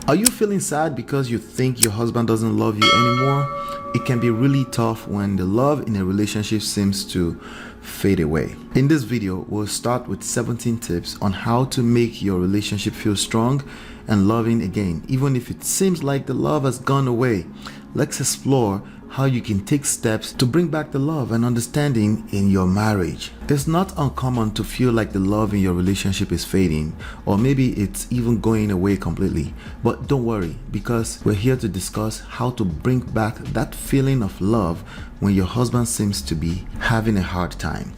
Are you feeling sad because you think your husband doesn't love you anymore? It can be really tough when the love in a relationship seems to fade away. In this video, we'll start with 17 tips on how to make your relationship feel strong and loving again, even if it seems like the love has gone away. Let's explore how you can take steps to bring back the love and understanding in your marriage. It's not uncommon to feel like the love in your relationship is fading, or maybe it's even going away completely. But don't worry, because we're here to discuss how to bring back that feeling of love when your husband seems to be having a hard time.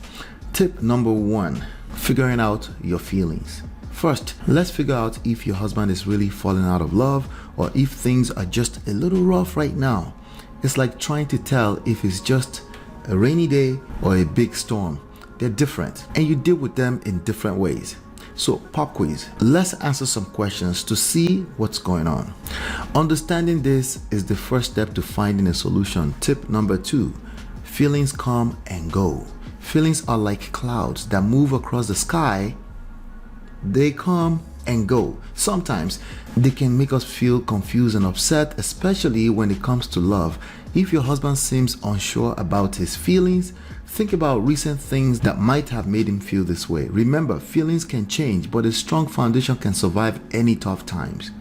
Tip number 1, figuring out your feelings. First, let's figure out if your husband is really falling out of love or if things are just a little rough right now. It's like trying to tell if it's just a rainy day or a big storm. They're different and you deal with them in different ways. So pop quiz, let's answer some questions to see what's going on. Understanding this is the first step to finding a solution. Tip number 2, feelings come and go. Feelings are like clouds that move across the sky. They come and go. Sometimes they can make us feel confused and upset, especially when it comes to love. If your husband seems unsure about his feelings, think about recent things that might have made him feel this way. Remember, feelings can change, but a strong foundation can survive any tough times.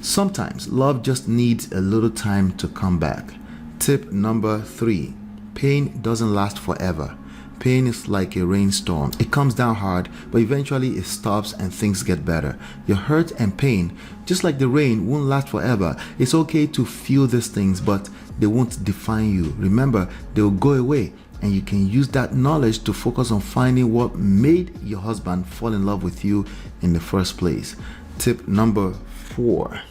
Sometimes love just needs a little time to come back. Tip number 3, pain doesn't last forever. Pain is like a rainstorm. It comes down hard, but eventually it stops and things get better. Your hurt and pain, just like the rain, won't last forever. It's okay to feel these things, but they won't define you. Remember, they will go away, and you can use that knowledge to focus on finding what made your husband fall in love with you in the first place. Tip number 4,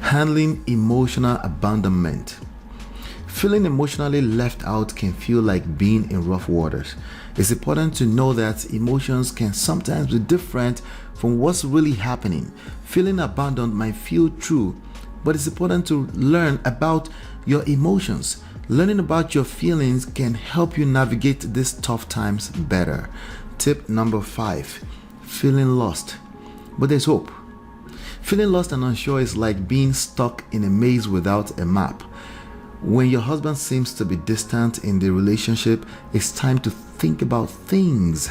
handling emotional abandonment. Feeling emotionally left out can feel like being in rough waters. It's important to know that emotions can sometimes be different from what's really happening. Feeling abandoned might feel true, but it's important to learn about your emotions. Learning about your feelings can help you navigate these tough times better. Tip number 5, feeling lost, but there's hope. Feeling lost and unsure is like being stuck in a maze without a map. When your husband seems to be distant in the relationship, it's time to think about things.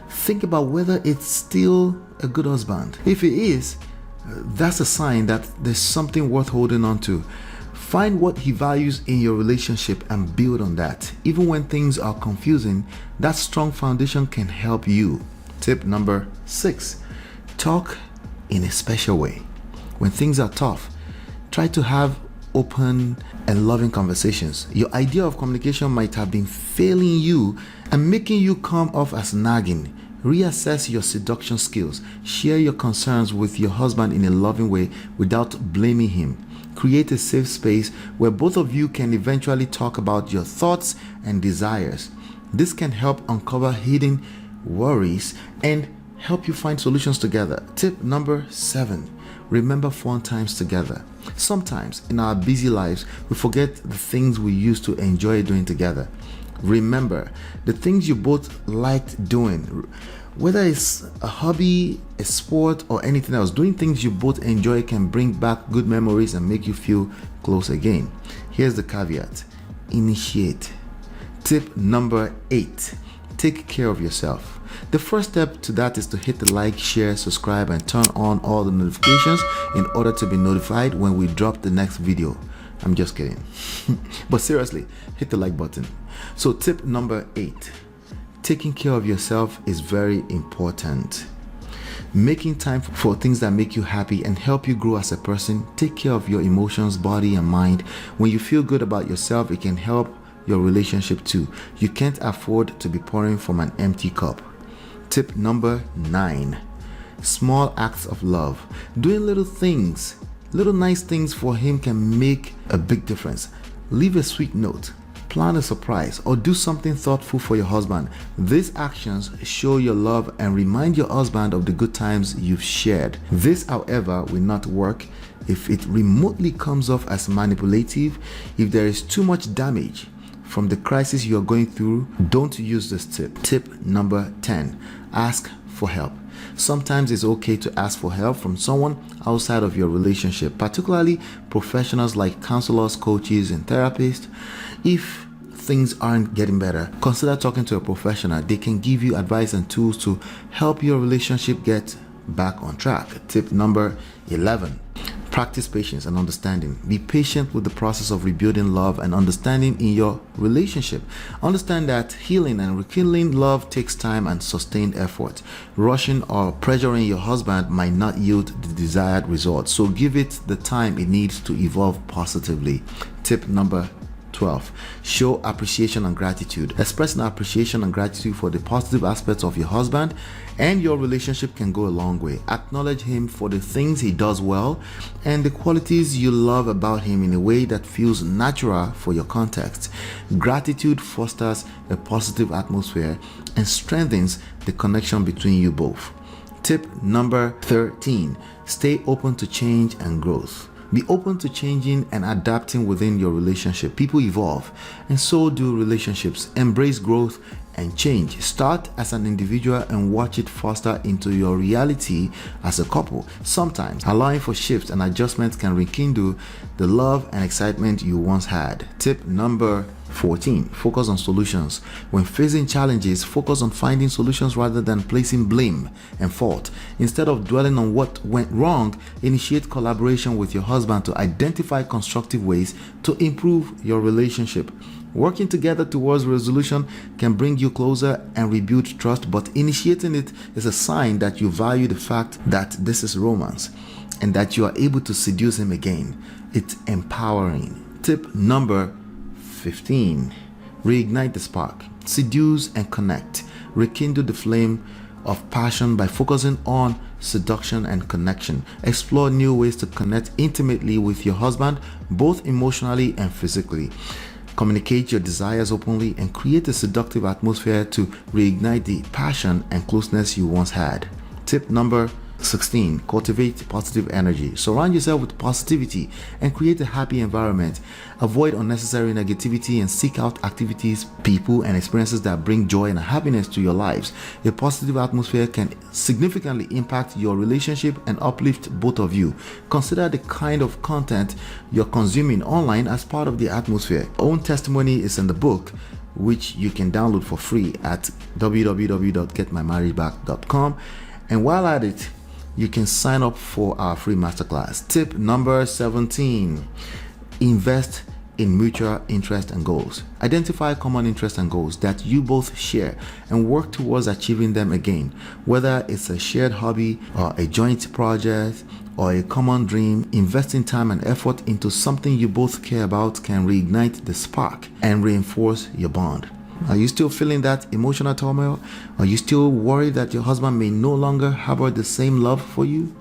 Think about whether it's still a good husband. If it is, that's a sign that there's something worth holding on to. Find what he values in your relationship and build on that. Even when things are confusing, that strong foundation can help you. Tip number 6, talk in a special way. When things are tough, try to have open and loving conversations. Your idea of communication might have been failing you and making you come off as nagging. Reassess your seduction skills. Share your concerns with your husband in a loving way without blaming him. Create a safe space where both of you can eventually talk about your thoughts and desires. This can help uncover hidden worries and help you find solutions together. Tip number 7, remember fun times together. Sometimes in our busy lives, we forget the things we used to enjoy doing together. Remember the things you both liked doing, whether it's a hobby, a sport, or anything else. Doing things you both enjoy can bring back good memories and make you feel close again. Here's the caveat: initiate. Tip number 8, take care of yourself. The first step to that is to hit the like, share, subscribe, and turn on all the notifications in order to be notified when we drop the next video. I'm just kidding. But seriously, hit the like button. So tip number 8, taking care of yourself is very important. Making time for things that make you happy and help you grow as a person. Take care of your emotions, body, and mind. When you feel good about yourself, it can help your relationship too. You can't afford to be pouring from an empty cup. Tip number 9, small acts of love. Doing little things, little nice things for him can make a big difference. Leave a sweet note, plan a surprise, or do something thoughtful for your husband. These actions show your love and remind your husband of the good times you've shared. This, however, will not work if it remotely comes off as manipulative. If there is too much damage from the crisis you are going through, don't use this tip. Tip number 10, ask for help. Sometimes it's okay to ask for help from someone outside of your relationship, particularly professionals like counselors, coaches, and therapists. If things aren't getting better, consider talking to a professional. They can give you advice and tools to help your relationship get back on track. Tip number 11. Practice patience and understanding. Be patient with the process of rebuilding love and understanding in your relationship. Understand that healing and rekindling love takes time and sustained effort. Rushing or pressuring your husband might not yield the desired result, so give it the time it needs to evolve positively. Tip number 12. Show appreciation and gratitude. Expressing appreciation and gratitude for the positive aspects of your husband and your relationship can go a long way. Acknowledge him for the things he does well and the qualities you love about him in a way that feels natural for your context. Gratitude fosters a positive atmosphere and strengthens the connection between you both. Tip number 13. Stay open to change and growth. Be open to changing and adapting within your relationship. People evolve, and so do relationships. Embrace growth and change. Start as an individual and watch it foster into your reality as a couple. Sometimes allowing for shifts and adjustments can rekindle the love and excitement you once had. Tip number 14. Focus on solutions. When facing challenges, focus on finding solutions rather than placing blame and fault. Instead of dwelling on what went wrong, initiate collaboration with your husband to identify constructive ways to improve your relationship. Working together towards resolution can bring you closer and rebuild trust, but initiating it is a sign that you value the fact that this is romance and that you are able to seduce him again. It's empowering. Tip number 15. Reignite the spark. Seduce and connect. Rekindle the flame of passion by focusing on seduction and connection. Explore new ways to connect intimately with your husband, both emotionally and physically. Communicate your desires openly and create a seductive atmosphere to reignite the passion and closeness you once had. Tip number 16. Cultivate positive energy. Surround yourself with positivity and create a happy environment. Avoid unnecessary negativity and seek out activities, people, and experiences that bring joy and happiness to your lives. A positive atmosphere can significantly impact your relationship and uplift both of you. Consider the kind of content you're consuming online as part of the atmosphere. Own testimony is in the book, which you can download for free at www.getmymarriageback.com. And while at it, you can sign up for our free masterclass. Tip number 17. Invest in mutual interest and goals. Identify common interests and goals that you both share and work towards achieving them again. Whether it's a shared hobby or a joint project or a common dream, investing time and effort into something you both care about can reignite the spark and reinforce your bond. Are you still feeling that emotional turmoil? Are you still worried that your husband may no longer harbor the same love for you?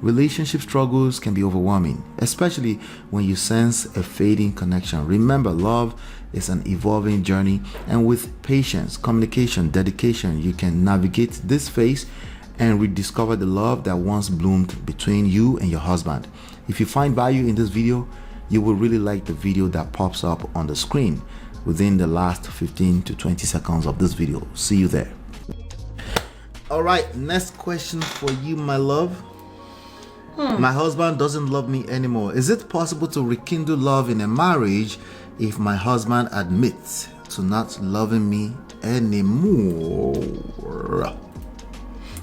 Relationship struggles can be overwhelming, especially when you sense a fading connection. Remember, love is an evolving journey, and with patience, communication, dedication, you can navigate this phase and rediscover the love that once bloomed between you and your husband. If you find value in this video, you will really like the video that pops up on the screen within the last 15 to 20 seconds of this video. See you there. All right, next question for you, my love. My husband doesn't love me anymore. Is it possible to rekindle love in a marriage if my husband admits to not loving me anymore?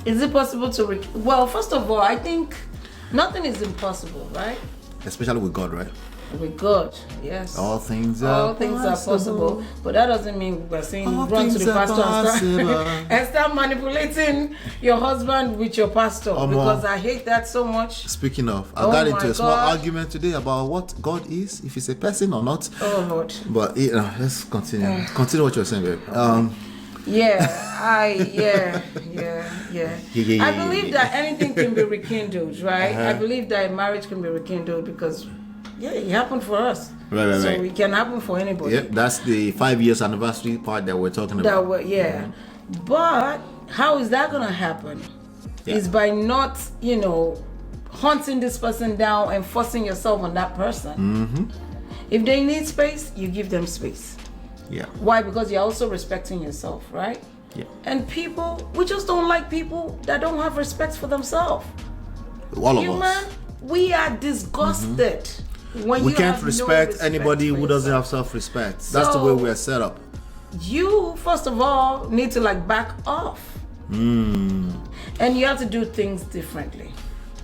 Is it possible to well, first of all, I think nothing is impossible, right? Especially with God, right? With God, yes. All things are possible. But that doesn't mean we're saying all run to the pastor possible. and start manipulating your husband with your pastor, because I hate that so much. Speaking of, I got into a small argument today about what God is, if he's a person or not. Oh Lord. But let's continue. Continue what you're saying, babe. I believe that anything can be rekindled, right? I believe that marriage can be rekindled because it happened for us. Right. So it can happen for anybody. Yep, that's the 5 years anniversary part that we're talking about. But how is that gonna happen? Is by not, hunting this person down and forcing yourself on that person. If they need space, you give them space. Yeah. Why? Because you're also respecting yourself, right? Yeah. And people, we just don't like people that don't have respect for themselves. All of Human, us. we are disgusted when We you can't have no respect respect anybody for who doesn't yourself. have self-respect. That's the way we are set up. You, first of all, need to like back off. And you have to do things differently.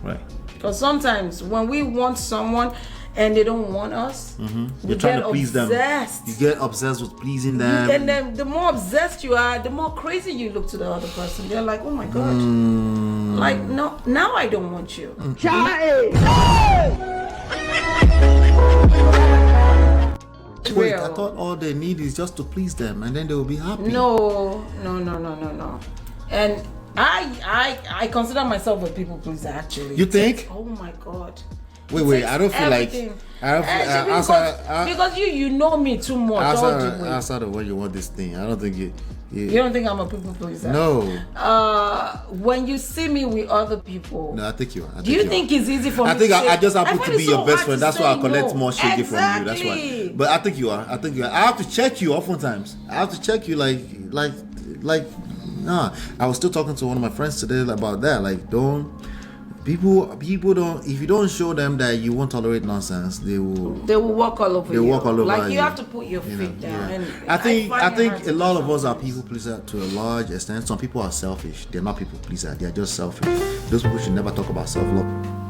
Right. Because sometimes when we want someone and they don't want us, we You're trying get to please obsessed. them. You get obsessed with pleasing them. And then the more obsessed you are, the more crazy you look to the other person. They're like, oh my God. Like, no, now I don't want you. Wait, Real. I thought all they need is just to please them and then they will be happy. No. And I consider myself a people pleaser, actually. You think? Oh my God. Wait, I don't feel Everything. like I don't feel because you know me too much all the way. outside of what you want this thing. I don't think you don't think I'm a people pleaser? No. When you see me with other people, No, I think you are. do you think it's easy for me? I think to say, I just happen find to it be so your best hard friend. to That's why I say collect no. more shiggy from you. That's why. Exactly. But I think you are. I have to check you oftentimes. I have to check you like nah. I was still talking to one of my friends today about that. Like, people don't, if you don't show them that you won't tolerate nonsense, they will walk all over you. walk all over like you you. have to put your feet down. Yeah. And I think find it hard a to lot do of us are sometimes. people pleaser to a large extent. Some people are selfish. They're not people pleaser. They're just selfish. Those people should never talk about self-love.